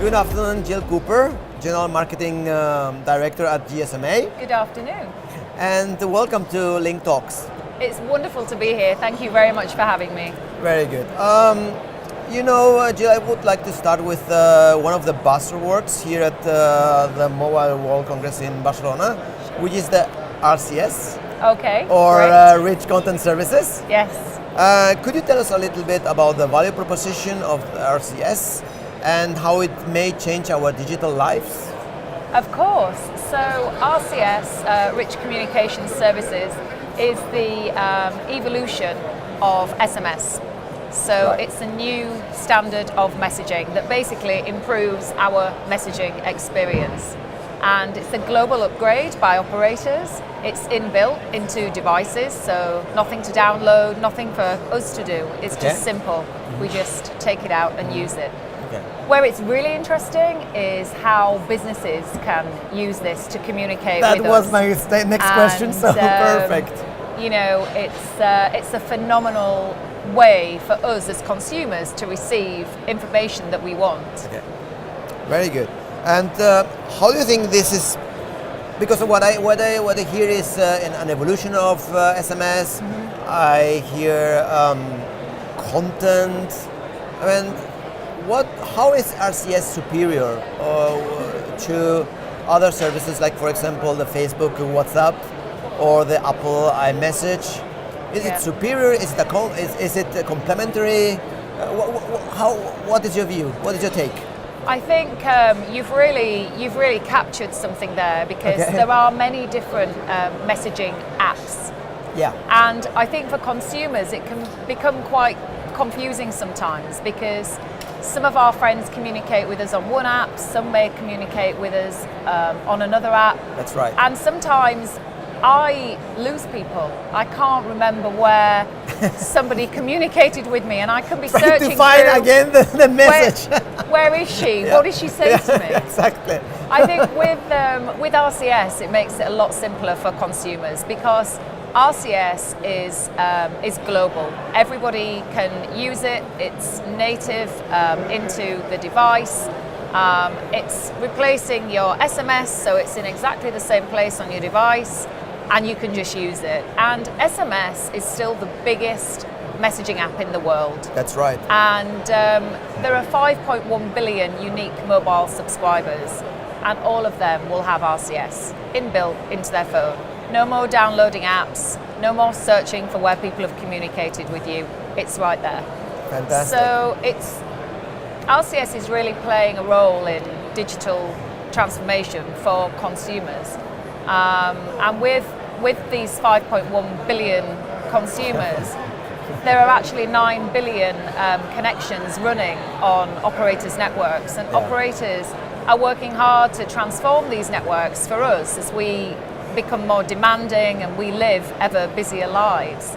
Good afternoon, Jill Cooper, General Marketing Director at GSMA. Good afternoon. And welcome to Link Talks. It's wonderful to be here. Thank you very much for having me. Very good. Jill, I would like to start with one of the buzzwords here at the Mobile World Congress in Barcelona, which is the RCS. Okay. Or Rich Content Services. Yes. Could you tell us a little bit about the value proposition of the RCS and how it may change our digital lives? Of course. So RCS, Rich Communication Services, is the evolution of SMS. So Right. It's a new standard of messaging that basically improves our messaging experience. And it's a global upgrade by operators. It's inbuilt into devices, so nothing to download, nothing for us to do. It's just simple. We just take it out and use it. Okay. Where it's really interesting is how businesses can use this to communicate That with was us. my next question, so perfect. You know, it's a phenomenal way for us as consumers to receive information that we want. Okay. Very good. And how do you think this is? Because what I hear is an evolution of SMS. Mm-hmm. I hear content. I mean, how is RCS superior to other services like, for example, the Facebook WhatsApp or the Apple iMessage? Is it superior? Is it complementary? What is your view? What is your take? I think you've really captured something there, because there are many different messaging apps. Yeah. And I think for consumers it can become quite confusing sometimes, because some of our friends communicate with us on one app, some may communicate with us on another app. That's right. And sometimes I lose people. I can't remember where somebody communicated with me, and I can be searching to find through again the message. Where is she? Yeah. What did she say to me? Exactly. I think with RCS it makes it a lot simpler for consumers, because RCS is global. Everybody can use it. It's native into the device. It's replacing your SMS, so it's in exactly the same place on your device, and you can just use it. And SMS is still the biggest messaging app in the world. That's right. And there are 5.1 billion unique mobile subscribers, and all of them will have RCS inbuilt into their phone. No more downloading apps, no more searching for where people have communicated with you. It's right there. Fantastic. So RCS is really playing a role in digital transformation for consumers. And with these 5.1 billion consumers, there are actually 9 billion connections running on operators' networks, and operators are working hard to transform these networks for us as we become more demanding and we live ever busier lives.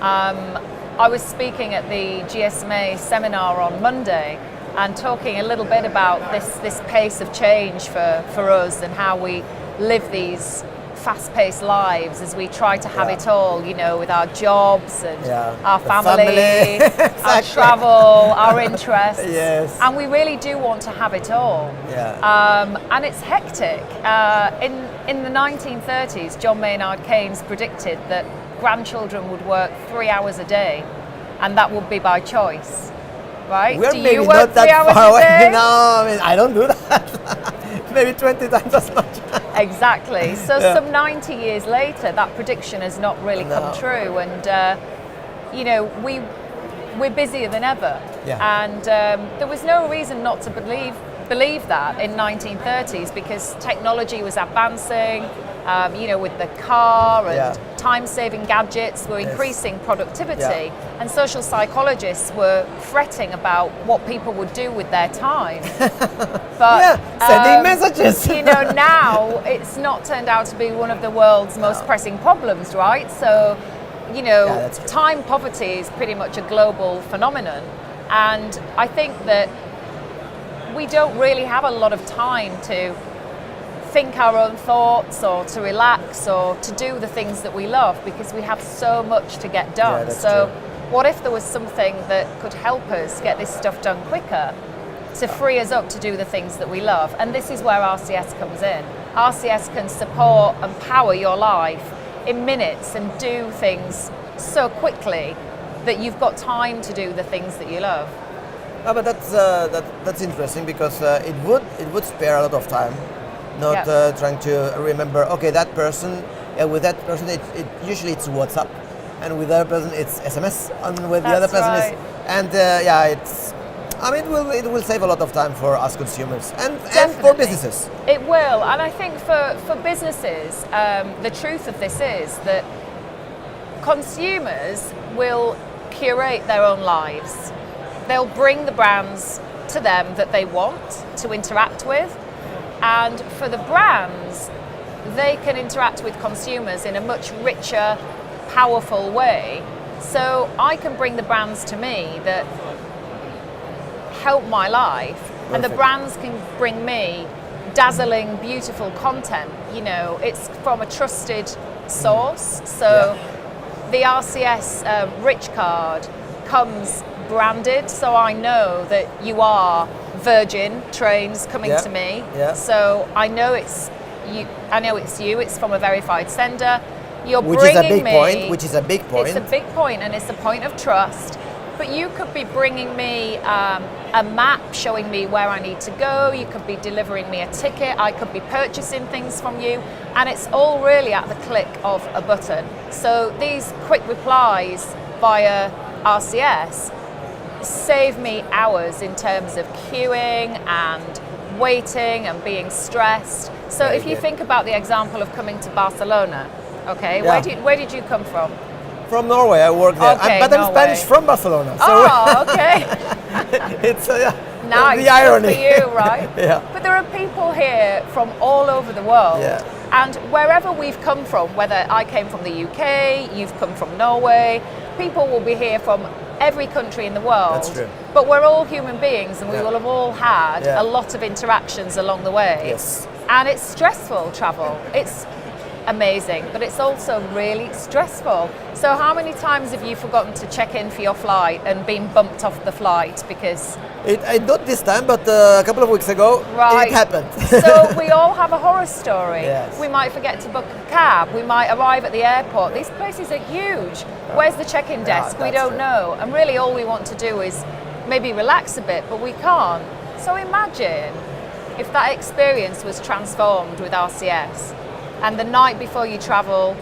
I was speaking at the GSMA seminar on Monday and talking a little bit about this pace of change for us, and how we live these fast-paced lives as we try to have it all, you know, with our jobs and our family, our travel, our interests. Yes. And we really do want to have it all. Yeah. And it's hectic. In the 1930s, John Maynard Keynes predicted that grandchildren would work 3 hours a day, and that would be by choice. Right? We're do maybe you work not that 3 hours far a away. day? No, I mean, I don't do that. Maybe 20 times as much. Exactly. So some 90 years later, that prediction has not really come true, and you know, we're busier than ever. Yeah. And there was no reason not to believe that in 1930s, because technology was advancing. You know, with the car and time-saving gadgets were increasing productivity, and social psychologists were fretting about what people would do with their time. But sending messages. You know, now it's not turned out to be one of the world's most pressing problems, right? So, you know, time poverty is pretty much a global phenomenon, and I think that we don't really have a lot of time to think our own thoughts or to relax or to do the things that we love, because we have so much to get done. So what if there was something that could help us get this stuff done quicker? to free us up to do the things that we love. And this is where RCS comes in. RCS can support and power your life in minutes and do things so quickly that you've got time to do the things that you love. But that's interesting because it would spare a lot of time, not trying to remember. Okay, that person. With that person, it usually it's WhatsApp, and with the other person it's SMS, and with the other person right. it's. I mean, it will save a lot of time for us consumers and for businesses. It will, and I think for businesses, the truth of this is that consumers will curate their own lives. They'll bring the brands to them that they want to interact with, and for the brands, they can interact with consumers in a much richer, powerful way. So I can bring the brands to me that help my life. Perfect. And the brands can bring me dazzling, beautiful content. You know, it's from a trusted source. So the RCS Rich card comes branded, so I know that you are Virgin Trains coming to me. Yeah. So I know it's you. I know it's you. It's from a verified sender. You're which bringing is a big me, point. Which is a big point. It's a big point, and it's a point of trust. But you could be bringing me a map showing me where I need to go. You could be delivering me a ticket. I could be purchasing things from you. And it's all really at the click of a button. So these quick replies via RCS save me hours in terms of queuing and waiting and being stressed. So if you think about the example of coming to Barcelona, okay, where did you come from? From Norway, I work there. Okay, but I'm Spanish from Barcelona. So oh, okay. It's nice. The irony. Good for you, right? Yeah. But there are people here from all over the world. Yeah. And wherever we've come from, whether I came from the UK, you've come from Norway, people will be here from every country in the world. That's true. But we're all human beings, and we will have all had a lot of interactions along the way. Yes. And it's stressful travel. It's amazing, but it's also really stressful. So how many times have you forgotten to check in for your flight and been bumped off the flight because... Not this time, but a couple of weeks ago, it happened. So we all have a horror story. Yes. We might forget to book a cab. We might arrive at the airport. These places are huge. Where's the check-in desk? We don't know. And really all we want to do is maybe relax a bit, but we can't. So imagine if that experience was transformed with RCS. And the night before you travel,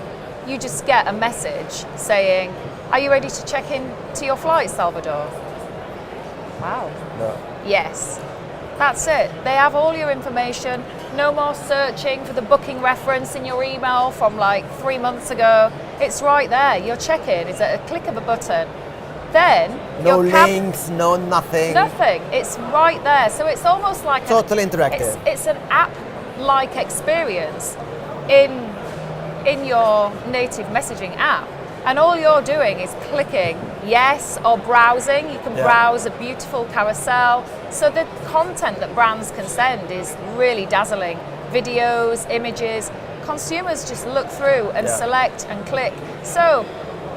you just get a message saying, are you ready to check in to your flight, Salvador? Wow. No. Yes. That's it. They have all your information. No more searching for the booking reference in your email from like 3 months ago. It's right there. Your check-in is at a click of a button. Then no links, no nothing. Nothing. It's right there. So it's almost like totally interactive. It's an app-like experience in your native messaging app, and all you're doing is clicking yes or browsing. You can browse a beautiful carousel. So the content that brands can send is really dazzling. Videos, images. Consumers just look through and select and click. So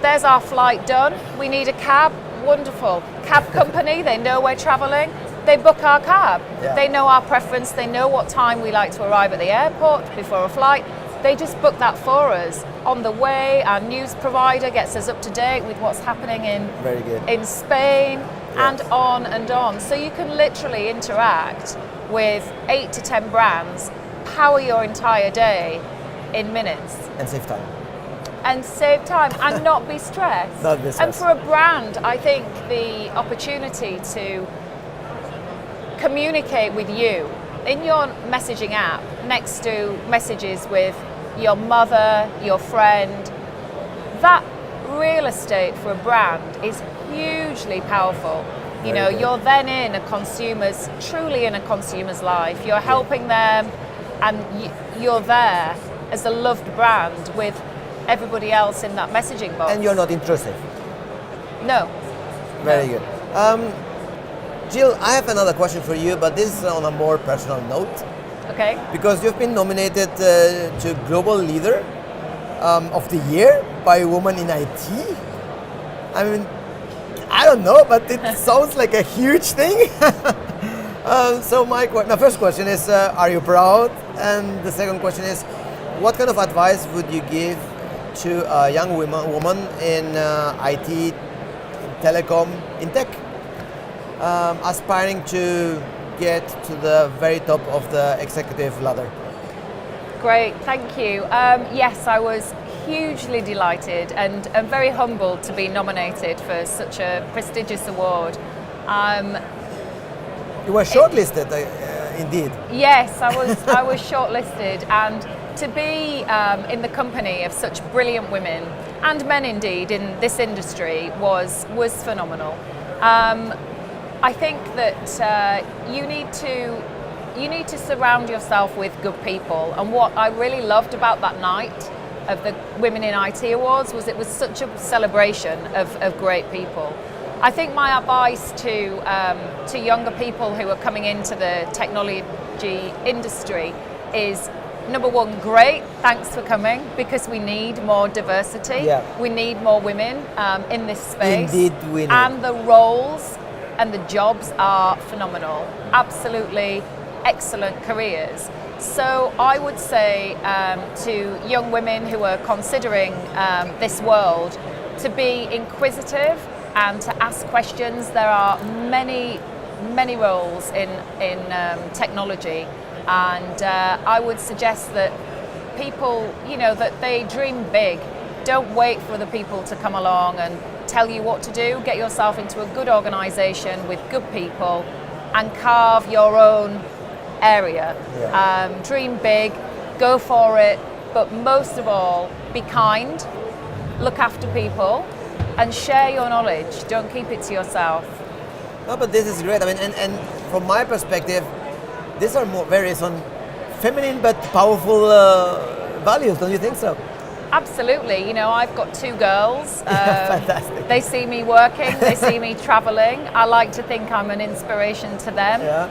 there's our flight done. We need a cab. Wonderful. Cab company, they know we're traveling. They book our cab. They know our preference. They know what time we like to arrive at the airport before a flight. They just book that for us. On the way, our news provider gets us up to date with what's happening in Spain and on and on. So you can literally interact with 8 to 10 brands, power your entire day in minutes. And save time. And not be stressed. Not be stressed. And for a brand, I think the opportunity to communicate with you in your messaging app next to messages with your mother, your friend, that real estate for a brand is hugely powerful. You know, you're then truly in a consumer's life. You're helping them, and you're there as a loved brand with everybody else in that messaging box. And you're not intrusive. No. Very good. Jill, I have another question for you, but this is on a more personal note. Okay. Because you've been nominated to Global Leader of the Year by a woman in IT. I mean, I don't know, but it sounds like a huge thing. So my first question is, are you proud? And the second question is, what kind of advice would you give to a young woman in IT, telecom, in tech, aspiring to get to the very top of the executive ladder? Great, thank you. Yes, I was hugely delighted and very humbled to be nominated for such a prestigious award. You were shortlisted, indeed. Yes, I was shortlisted, and to be in the company of such brilliant women and men indeed in this industry was phenomenal. I think that you need to surround yourself with good people, and what I really loved about that night of the Women in IT Awards was it was such a celebration of great people. I think my advice to younger people who are coming into the technology industry is, number one, great, thanks for coming, because we need more diversity. Yeah. We need more women in this space. Indeed, we need. And the roles and the jobs are phenomenal. Absolutely excellent careers. So I would say to young women who are considering this world to be inquisitive and to ask questions. There are many roles in technology, and I would suggest that people, that they dream big. Don't wait for the people to come along and tell you what to do. Get yourself into a good organisation with good people and carve your own area. Yeah. Dream big, go for it, but most of all, be kind, look after people, and share your knowledge. Don't keep it to yourself. No, but this is great. I mean, and from my perspective, these are very feminine but powerful values. Don't you think so? Absolutely. I've got two girls. Fantastic. They see me working, they see me traveling. I like to think I'm an inspiration to them. Yeah.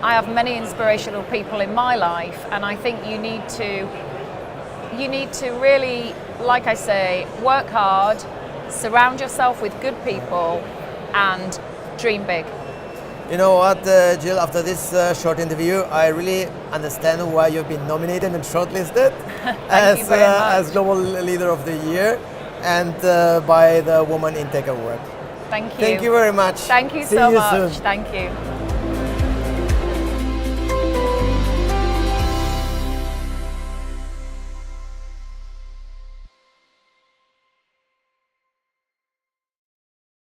I have many inspirational people in my life, and I think you need to really, like I say, work hard, surround yourself with good people, and dream big. You know what, Jill, after this short interview, I really understand why you've been nominated and shortlisted as Global Leader of the Year and by the Woman in Tech Award. Thank you. Thank you very much. Thank you See so you much. soon. Thank you.